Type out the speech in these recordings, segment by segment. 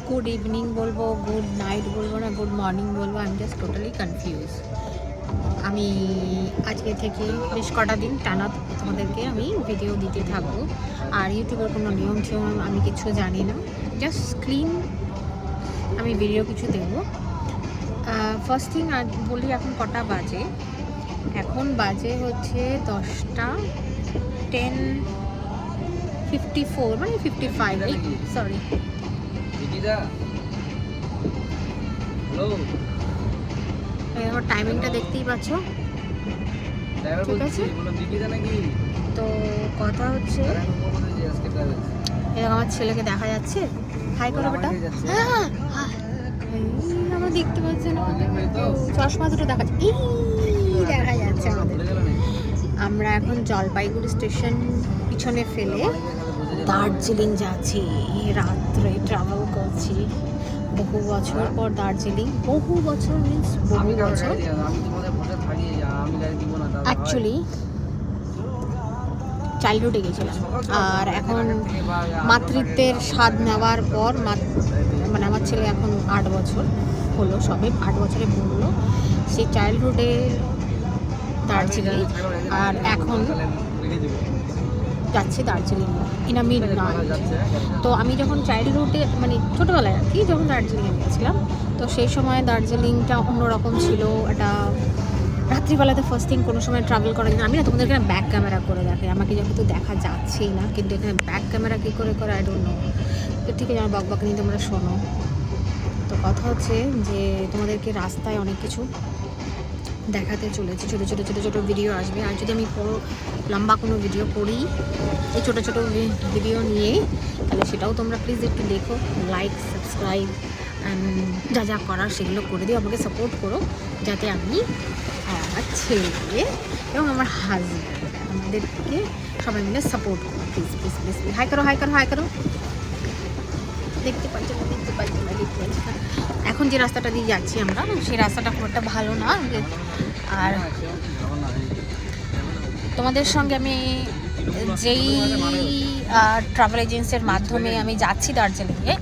Good evening বলবো, good night বলবো না, গুড মর্নিং বলবো, I am just totally confuse. আমি আজকে থেকে বেশ কটা দিন টানা তোমাদেরকে আমি ভিডিও দিতে থাকবো। আর ইউটিউবের কোনো নিয়ম টিয়ম আমি কিছু জানি না, জাস্ট স্ক্রিন আমি ভিডিও কিছু দেবো। ফার্স্ট থিং বলি, এখন কটা বাজে? এখন বাজে হচ্ছে 10টা 10:54 মানে 55, সরি। এবার টাইমিংটা দেখতেই পাচ্ছ, ঠিক আছে? তো কথা হচ্ছে, এরকম আমার ছেলেকে দেখা যাচ্ছে, হাই করো বেটা। হ্যাঁ, আমরা দেখতে পাচ্ছি না, চশমা দুটো দেখা যাচ্ছে, দেখা যাচ্ছে আমাদের। আমরা এখন জলপাইগুড়ি স্টেশন পিছনে ফেলে দার্জিলিং যাচ্ছি, রাত্রে ট্রাভেল করছি। বহু বছর পর দার্জিলিং, বহু বছর মিন্স বহু বছর। অ্যাকচুয়ালি চাইল্ডহুডে গেছিলাম, আর এখন মাতৃত্বের স্বাদ নেওয়ার পর মানে আমার ছেলে এখন 8 বছর হলো, সবে 8 বছরে পড়লো। সেই চাইল্ডহুডে দার্জিলিং, আর এখন যাচ্ছে দার্জিলিং ইন মিড নাইট। তো আমি যখন চাইল্ডহুডে মানে ছোটোবেলায় আর কি, যখন দার্জিলিংয়ে গেছিলাম, তো সেই সময় দার্জিলিংটা অন্যরকম ছিল। একটা রাত্রিবেলাতে ফার্স্ট থিং কোনো সময় ট্রাভেল করার জন্য, আমি না তোমাদেরকে ব্যাক ক্যামেরা করে দেখাই, আমাকে যেহেতু দেখা যাচ্ছেই না, কিন্তু এখানে ব্যাক ক্যামেরা কী করে আই ডোন্ট নো। তো ঠিক আছে, আমার বকবক নিয়ে তোমরা শোনো। তো কথা হচ্ছে যে তোমাদেরকে রাস্তায় অনেক কিছু দেখাতে চলেছি, ছোটো ছোটো ছোটো ছোটো ভিডিও আসবে। আর যদি আমি পুরো লম্বা কোনো ভিডিও করি এই ছোটো ছোটো ভিডিও নিয়ে, তাহলে সেটাও তোমরা প্লিজ একটু দেখো, লাইক সাবস্ক্রাইব যা যা করার সেগুলো করে দিও, আমাকে সাপোর্ট করো, যাতে আমি আমার ছেলে এবং আমার হাজব্যান্ড আমাদেরকে সবাই মিলে সাপোর্ট করো, প্লিজ প্লিজ প্লিজ। হাই করো, হাই করো, হাই করো। দেখতে পাচ্ছি না, দেখতে পাচ্ছি না, দেখতে পাচ্ছি না। এখন যে রাস্তাটা দিয়ে যাচ্ছি আমরা, সেই রাস্তাটা খুব একটা ভালো না। আর তোমাদের সঙ্গে আমি যেই ট্রাভেল এজেন্সির মাধ্যমে আমি যাচ্ছি দার্জিলিংয়ে,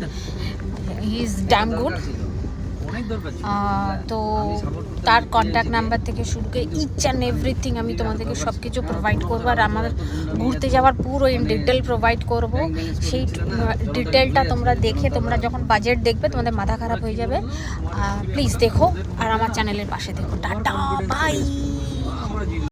হি ইজ ড্যাম গুড। তো তার কন্ট্যাক্ট নাম্বার থেকে শুরু করে ইচ অ্যান্ড এভরিথিং আমি তোমাদেরকে সব কিছু প্রোভাইড করবো, আর আমার ঘুরতে যাওয়ার পুরো ইন ডিটেল প্রোভাইড করব। সেই ডিটেলটা তোমরা দেখে, তোমরা যখন বাজেট দেখবে তোমাদের মাথা খারাপ হয়ে যাবে। প্লিজ দেখো, আর আমার চ্যানেলের পাশে দেখো। টাটা, বাই।